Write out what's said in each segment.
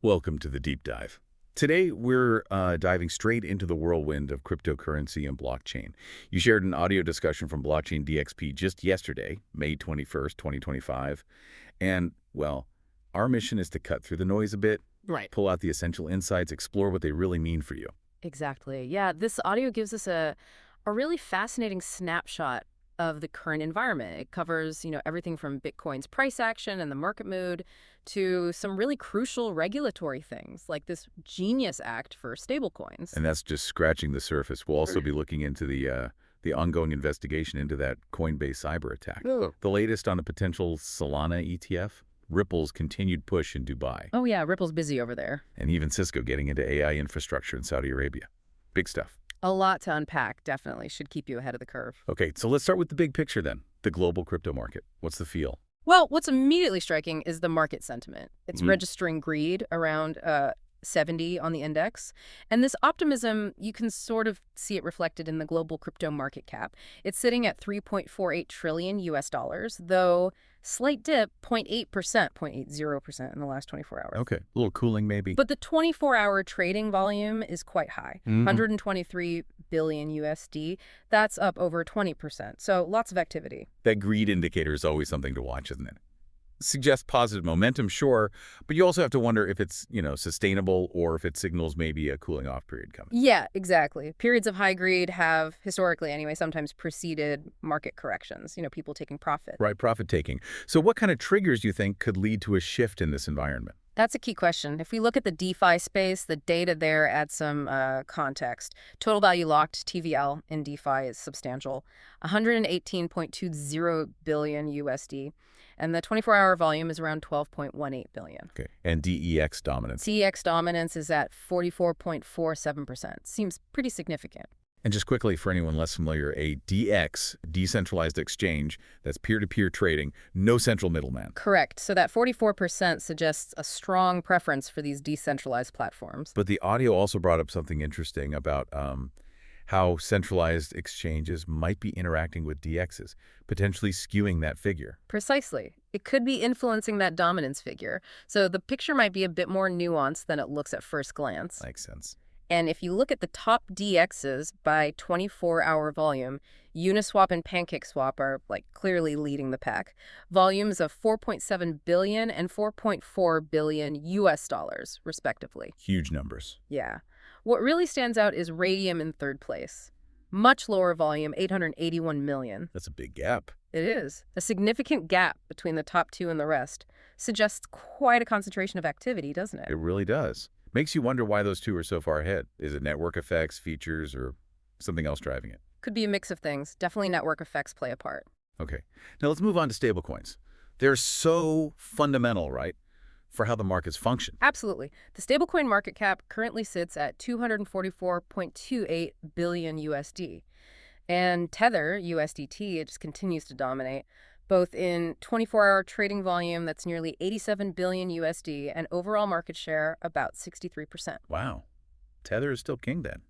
Welcome to the deep dive. Today, we're diving straight into the whirlwind of cryptocurrency and blockchain. You shared an audio discussion from Blockchain DXP just yesterday, May 21st, 2025. And, well, our mission is to cut through the noise a bit, Right. pull out the essential insights, explore what they really mean for you. Exactly. Yeah, this audio gives us a really fascinating snapshot of the current environment. It covers, everything from Bitcoin's price action and the market mood to some really crucial regulatory things like this Genius Act for stablecoins. And that's just scratching the surface. We'll also be looking into the ongoing investigation into that Coinbase cyberattack. Oh. The latest on a potential Solana ETF, Ripple's continued push in Dubai, Oh yeah, Ripple's busy over there. and even Cisco getting into AI infrastructure in Saudi Arabia. Big stuff. A lot to unpack, definitely. Should keep you ahead of the curve. Okay, so let's start with the big picture then. The global crypto market. What's the feel? Well, what's immediately striking is the market sentiment. It's Mhm. registering greed around 70 on the index. And this optimism, you can sort of see it reflected in the global crypto market cap. It's sitting at 3.48 trillion US dollars, though slight dip, 0.8%, 0.80% in the last 24 hours. Okay, a little cooling maybe. But the 24-hour trading volume is quite high, Mhm. 123 billion USD. That's up over 20%. So lots of activity. That greed indicator is always something to watch, isn't it? Suggests positive momentum, sure, but you also have to wonder if it's, sustainable or if it signals maybe a cooling off period coming. Yeah, exactly. Periods of high greed have, historically anyway, sometimes preceded market corrections, people taking profit. Right, profit taking. So what kind of triggers do you think could lead to a shift in this environment? That's a key question. If we look at the DeFi space, the data there adds some context. Total value locked, TVL, in DeFi is substantial, 118.20 billion USD. And the 24-hour volume is around 12.18 billion. Okay, and DEX dominance. CEX dominance is at 44.47%. Seems pretty significant. And just quickly, for anyone less familiar, a DX, decentralized exchange, that's peer-to-peer trading, no central middleman. Correct. So that 44% suggests a strong preference for these decentralized platforms. But the audio also brought up something interesting about how centralized exchanges might be interacting with DXs, potentially skewing that figure. Precisely. It could be influencing that dominance figure. So the picture might be a bit more nuanced than it looks at first glance. Makes sense. And if you look at the top DXs by 24-hour volume, Uniswap and PancakeSwap are clearly leading the pack. Volumes of 4.7 billion and 4.4 billion US dollars, respectively. Huge numbers. Yeah. What really stands out is Radium in third place. Much lower volume, 881 million. That's a big gap. It is. A significant gap between the top two and the rest suggests quite a concentration of activity, doesn't it? It really does. Makes you wonder why those two are so far ahead. Is it network effects, features, or something else driving it? Could be a mix of things. Definitely network effects play a part. Okay. Now let's move on to stablecoins. They're so fundamental, right, for how the markets function. Absolutely. The stablecoin market cap currently sits at 244.28 billion USD. And Tether, USDT, it just continues to dominate, both in 24-hour trading volume that's nearly 87 billion USD and overall market share about 63%. Wow. Tether is still king then.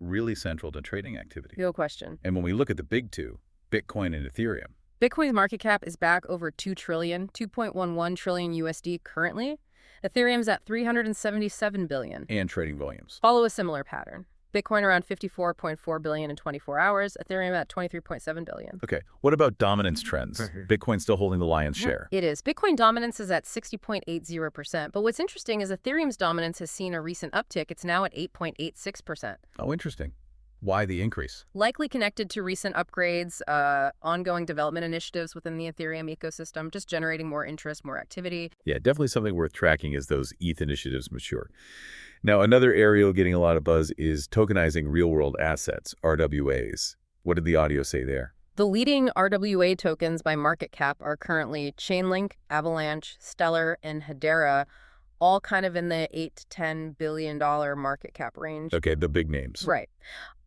Really central to trading activity. No question. And when we look at the big two, Bitcoin and Ethereum, Bitcoin's market cap is back over 2 trillion, 2.11 trillion USD currently. Ethereum's at 377 billion. and trading volumes. Follow a similar pattern. Bitcoin around 54.4 billion in 24 hours, Ethereum at 23.7 billion. Okay. What about dominance trends? Bitcoin still holding the lion's share. It is. Bitcoin dominance is at 60.80%. But what's interesting is Ethereum's dominance has seen a recent uptick. It's now at 8.86%. Oh, interesting. Why the increase? Likely connected to recent upgrades, ongoing development initiatives within the Ethereum ecosystem, just generating more interest, more activity. Yeah, definitely something worth tracking as those ETH initiatives mature. Now, another area getting a lot of buzz is tokenizing real-world assets, RWAs. What did the audio say there? The leading RWA tokens by market cap are currently Chainlink, Avalanche, Stellar, and Hedera, all kind of in the $8 to $10 billion market cap range. Okay, the big names. Right.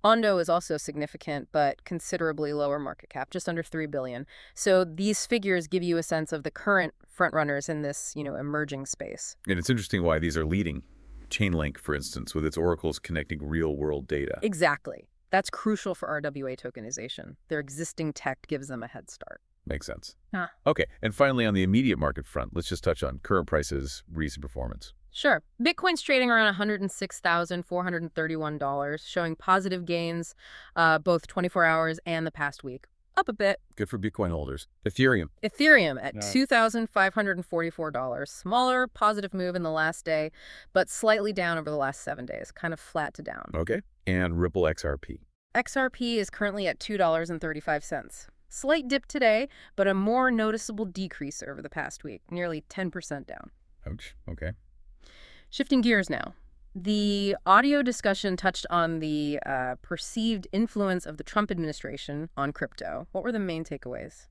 Ondo is also significant, but considerably lower market cap, just under $3 billion. So these figures give you a sense of the current frontrunners in this, emerging space. And it's interesting why these are leading. Chainlink, for instance, with its oracles connecting real-world data. Exactly. That's crucial for RWA tokenization. Their existing tech gives them a head start. Makes sense. Ah. Okay, and finally on the immediate market front, let's just touch on current prices, recent performance. Sure. Bitcoin's trading around $106,431, showing positive gains both 24 hours and the past week. Up a bit. Good for Bitcoin holders. Ethereum. Ethereum at No. $2,544. Smaller positive move in the last day, but slightly down over the last 7 days, kind of flat to down. Okay. And Ripple XRP. XRP is currently at $2.35. Slight dip today, but a more noticeable decrease over the past week, nearly 10% down. Ouch. Okay. Shifting gears now. The audio discussion touched on the perceived influence of the Trump administration on crypto. What were the main takeaways?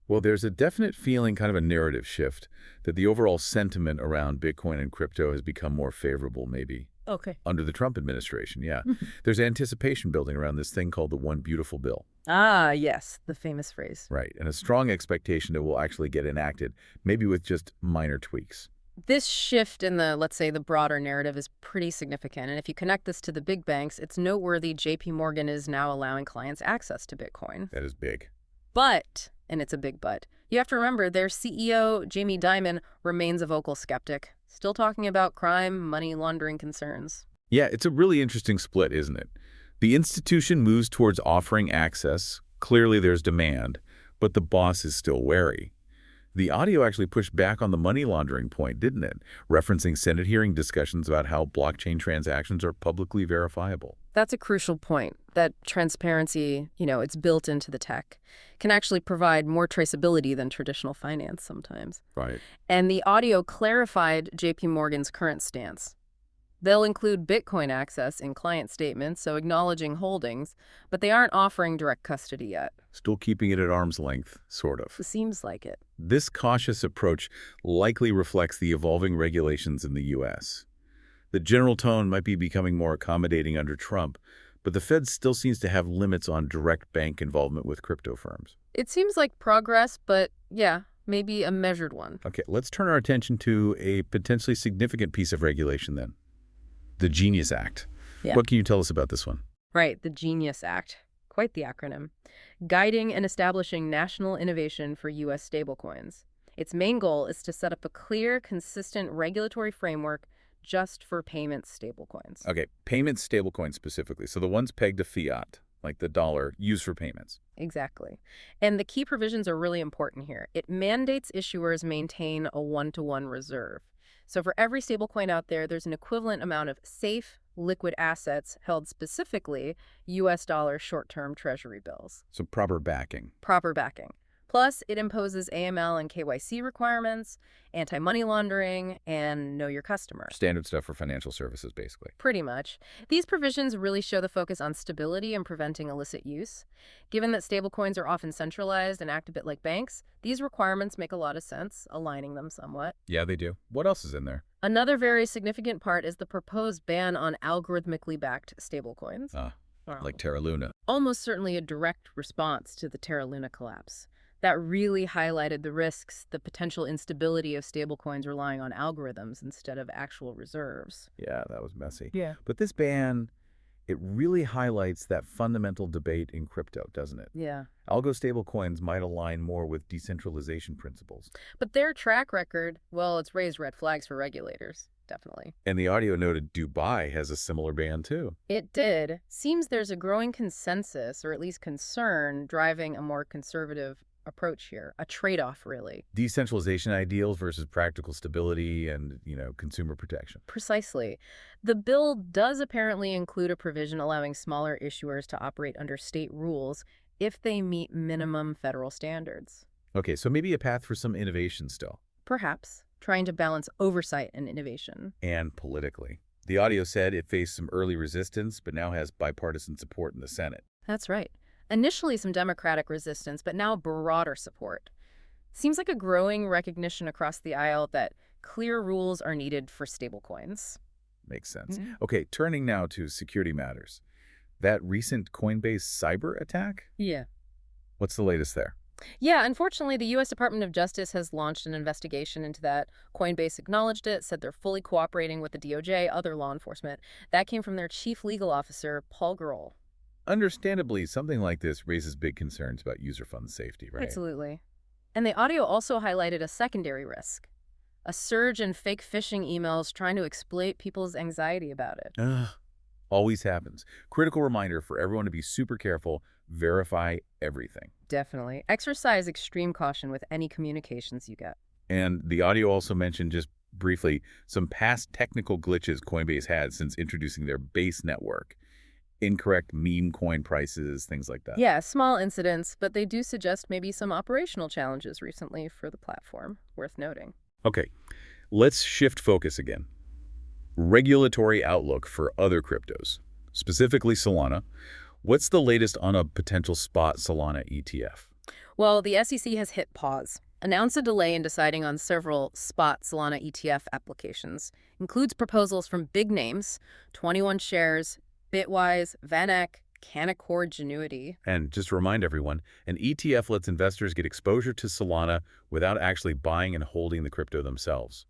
Well, there's a definite feeling, kind of a narrative shift, that the overall sentiment around Bitcoin and crypto has become more favorable, maybe. Okay. Under the Trump administration, yeah. There's anticipation building around this thing called the One Beautiful Bill. Ah, yes, the famous phrase. Right, and a strong expectation that will actually get enacted, maybe with just minor tweaks. This shift in the, let's say, the broader narrative is pretty significant. And if you connect this to the big banks, it's noteworthy JPMorgan is now allowing clients access to Bitcoin. That is big. But, and it's a big but, you have to remember their CEO, Jamie Dimon, remains a vocal skeptic, still talking about crime, money laundering concerns. Yeah, it's a really interesting split, isn't it? The institution moves towards offering access. Clearly there's demand, but the boss is still wary. The audio actually pushed back on the money laundering point, didn't it? Referencing Senate hearing discussions about how blockchain transactions are publicly verifiable. That's a crucial point, that transparency, it's built into the tech, can actually provide more traceability than traditional finance sometimes. Right. And the audio clarified JPMorgan's current stance. They'll include Bitcoin access in client statements, so acknowledging holdings, but they aren't offering direct custody yet. Still keeping it at arm's length, sort of. It seems like it. This cautious approach likely reflects the evolving regulations in the U.S. The general tone might be becoming more accommodating under Trump, but the Fed still seems to have limits on direct bank involvement with crypto firms. It seems like progress, but yeah, maybe a measured one. Okay, let's turn our attention to a potentially significant piece of regulation then. The Genius Act. Yeah. What can you tell us about this one? Right, the Genius Act. Quite the acronym. Guiding and establishing national innovation for U.S. stablecoins. Its main goal is to set up a clear, consistent regulatory framework just for payments stablecoins. Okay, payments stablecoins specifically. So the ones pegged to fiat, like the dollar, used for payments. Exactly. And the key provisions are really important here. It mandates issuers maintain a one-to-one reserve. So for every stablecoin out there, there's an equivalent amount of safe, liquid assets held specifically U.S. dollar short-term treasury bills. So proper backing. Proper backing. Plus, it imposes AML and KYC requirements, anti-money laundering, and know your customer. Standard stuff for financial services, basically. Pretty much. These provisions really show the focus on stability and preventing illicit use. Given that stablecoins are often centralized and act a bit like banks, these requirements make a lot of sense, aligning them somewhat. Yeah, they do. What else is in there? Another very significant part is the proposed ban on algorithmically backed stablecoins. Like Terra Luna. Almost certainly a direct response to the Terra Luna collapse. That really highlighted the risks, the potential instability of stablecoins relying on algorithms instead of actual reserves. Yeah, that was messy. Yeah. But this ban, it really highlights that fundamental debate in crypto, doesn't it? Yeah. Algo stablecoins might align more with decentralization principles. But their track record, well, it's raised red flags for regulators, definitely. And the audio noted Dubai has a similar ban too. It did. Seems there's a growing consensus, or at least concern, driving a more conservative approach here, a trade-off, really. Decentralization ideals versus practical stability and, consumer protection. Precisely. The bill does apparently include a provision allowing smaller issuers to operate under state rules if they meet minimum federal standards. Okay, so maybe a path for some innovation still. Perhaps, trying to balance oversight and innovation. And politically. The audio said it faced some early resistance, but now has bipartisan support in the Senate. That's right. Initially some Democratic resistance, but now broader support. Seems like a growing recognition across the aisle that clear rules are needed for stablecoins. Makes sense. Okay, turning now to security matters. That recent Coinbase cyberattack? Yeah. What's the latest there? Yeah, unfortunately, the U.S. Department of Justice has launched an investigation into that. Coinbase acknowledged it, said they're fully cooperating with the DOJ, other law enforcement. That came from their chief legal officer, Paul Grewal. Understandably, something like this raises big concerns about user fund safety, right? Absolutely. And the audio also highlighted a secondary risk. A surge in fake phishing emails trying to exploit people's anxiety about it. Ugh, always happens. Critical reminder for everyone to be super careful, verify everything. Definitely. Exercise extreme caution with any communications you get. And the audio also mentioned, just briefly, some past technical glitches Coinbase had since introducing their base network. Incorrect meme coin prices, things like that. Yeah, small incidents, but they do suggest maybe some operational challenges recently for the platform, worth noting. Okay, let's shift focus again. Regulatory outlook for other cryptos, specifically Solana. What's the latest on a potential spot Solana ETF? Well, the SEC has hit pause, announced a delay in deciding on several spot Solana ETF applications, includes proposals from big names, 21 Shares, Bitwise, VanEck, Canaccord Genuity. And just to remind everyone, an ETF lets investors get exposure to Solana without actually buying and holding the crypto themselves.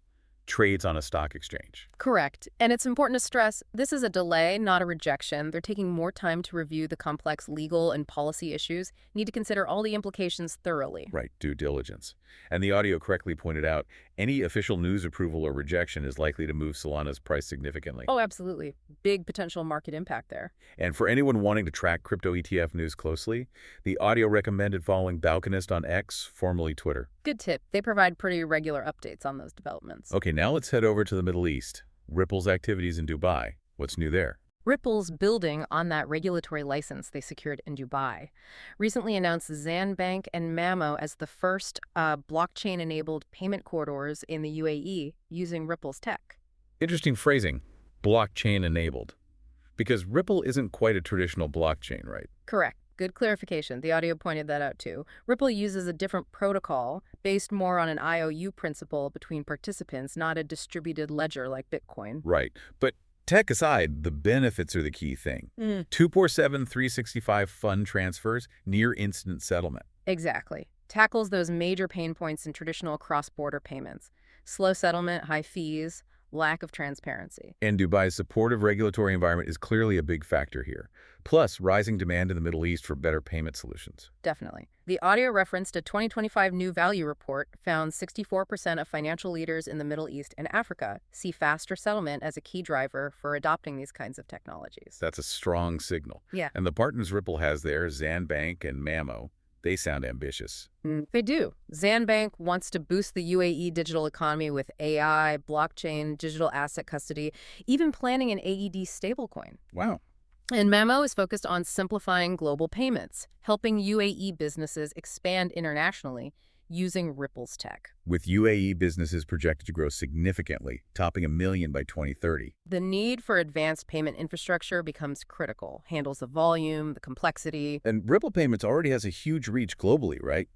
Trades on a stock exchange. Correct. And it's important to stress, this is a delay, not a rejection. They're taking more time to review the complex legal and policy issues, need to consider all the implications thoroughly. Right, due diligence. And the audio correctly pointed out, any official news approval or rejection is likely to move Solana's price significantly. Oh, absolutely. Big potential market impact there. And for anyone wanting to track crypto ETF news closely, the audio recommended following Balkanist on X, formerly Twitter. Good tip. They provide pretty regular updates on those developments. Okay, now let's head over to the Middle East. Ripple's activities in Dubai. What's new there? Ripple's building on that regulatory license they secured in Dubai. Recently announced Zanbank and Mamo as the first blockchain-enabled payment corridors in the UAE using Ripple's tech. Interesting phrasing, blockchain-enabled. Because Ripple isn't quite a traditional blockchain, right? Correct. Good clarification. The audio pointed that out too. Ripple uses a different protocol based more on an IOU principle between participants, not a distributed ledger like Bitcoin. Right. But tech aside, the benefits are the key thing. 247, 365 fund transfers, near instant settlement. Exactly. Tackles those major pain points in traditional cross-border payments. Slow settlement, high fees, lack of transparency. And Dubai's supportive regulatory environment is clearly a big factor here. Plus, rising demand in the Middle East for better payment solutions. Definitely. The audio referenced a 2025 New Value report found 64% of financial leaders in the Middle East and Africa see faster settlement as a key driver for adopting these kinds of technologies. That's a strong signal. Yeah. And the partners Ripple has there, Zanbank and Mamo, they sound ambitious. They do. Zanbank wants to boost the UAE digital economy with AI, blockchain, digital asset custody, even planning an AED stablecoin. Wow. And Mamo is focused on simplifying global payments, helping UAE businesses expand internationally using Ripple's tech. With UAE businesses projected to grow significantly, topping 1 million by 2030. The need for advanced payment infrastructure becomes critical, handles the volume, the complexity. And Ripple Payments already has a huge reach globally, right?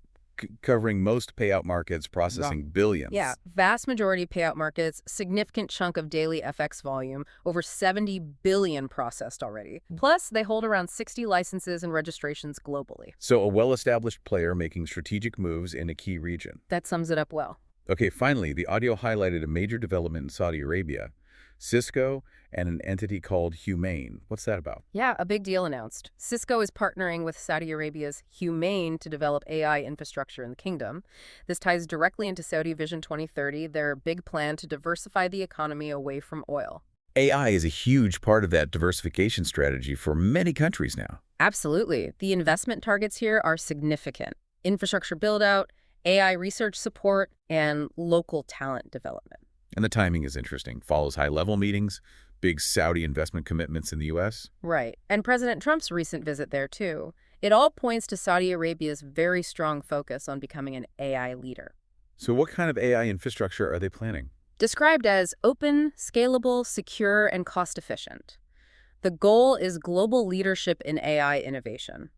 Covering most payout markets, processing billions. Yeah, vast majority payout markets, significant chunk of daily FX volume, over 70 billion processed already. Plus, they hold around 60 licenses and registrations globally. So a well-established player making strategic moves in a key region. That sums it up well. Okay, finally, the audio highlighted a major development in Saudi Arabia. Cisco and an entity called Humane. What's that about? Yeah, a big deal announced. Cisco is partnering with Saudi Arabia's Humane to develop AI infrastructure in the kingdom. This ties directly into Saudi Vision 2030, their big plan to diversify the economy away from oil. AI is a huge part of that diversification strategy for many countries now. Absolutely. The investment targets here are significant. Infrastructure build-out, AI research support, and local talent development. And the timing is interesting. Follows high-level meetings, big Saudi investment commitments in the U.S. Right. And President Trump's recent visit there, too. It all points to Saudi Arabia's very strong focus on becoming an AI leader. So what kind of AI infrastructure are they planning? Described as open, scalable, secure, and cost-efficient. The goal is global leadership in AI innovation.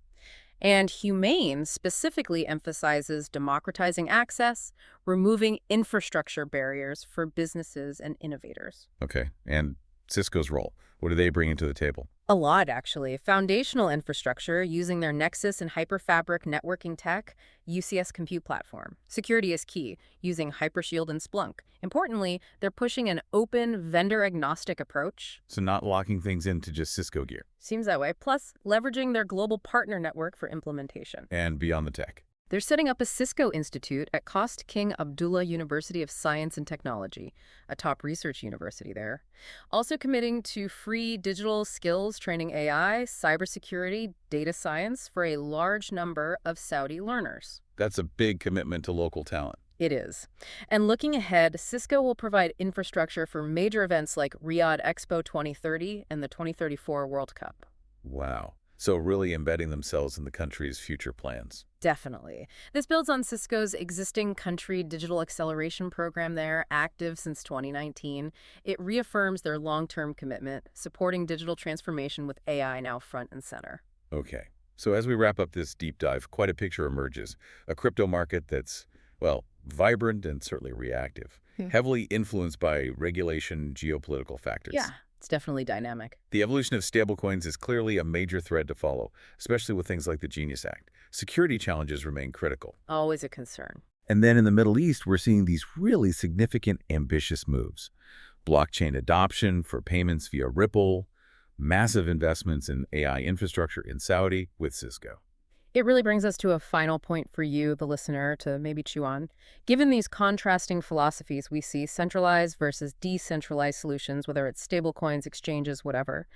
And Humane specifically emphasizes democratizing access, removing infrastructure barriers for businesses and innovators. Okay, and Cisco's role. What are they bringing to the table? A lot, actually. Foundational infrastructure using their Nexus and Hyperfabric networking tech, UCS compute platform. Security is key, using Hypershield and Splunk. Importantly, they're pushing an open, vendor-agnostic approach. So not locking things into just Cisco gear. Seems that way. Plus, leveraging their global partner network for implementation. And beyond the tech. They're setting up a Cisco Institute at Cost King Abdullah University of Science and Technology, a top research university there. Also committing to free digital skills training AI, cybersecurity, data science for a large number of Saudi learners. That's a big commitment to local talent. It is. And looking ahead, Cisco will provide infrastructure for major events like Riyadh Expo 2030 and the 2034 World Cup. Wow. So really embedding themselves in the country's future plans. Definitely. This builds on Cisco's existing country digital acceleration program there, active since 2019. It reaffirms their long-term commitment, supporting digital transformation with AI now front and center. Okay. So as we wrap up this deep dive, quite a picture emerges. A crypto market that's, well, vibrant and certainly reactive, heavily influenced by regulation, geopolitical factors. Yeah, it's definitely dynamic. The evolution of stablecoins is clearly a major thread to follow, especially with things like the Genius Act. Security challenges remain critical. Always a concern. And then in the Middle East, we're seeing these really significant, ambitious moves. Blockchain adoption for payments via Ripple, massive investments in AI infrastructure in Saudi with Cisco. It really brings us to a final point for you, the listener, to maybe chew on. Given these contrasting philosophies, we see centralized versus decentralized solutions, whether it's stablecoins, exchanges, whatever.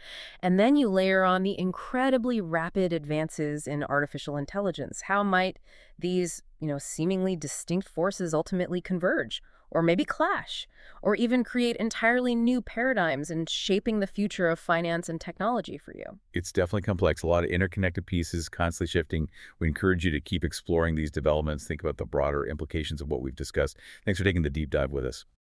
And then you layer on the incredibly rapid advances in artificial intelligence. How might these, seemingly distinct forces ultimately converge? Or maybe clash? Or even create entirely new paradigms in shaping the future of finance and technology for you? It's definitely complex, a lot of interconnected pieces, constantly shifting. We encourage you to keep exploring these developments, think about the broader implications of what we've discussed. Thanks for taking the deep dive with us.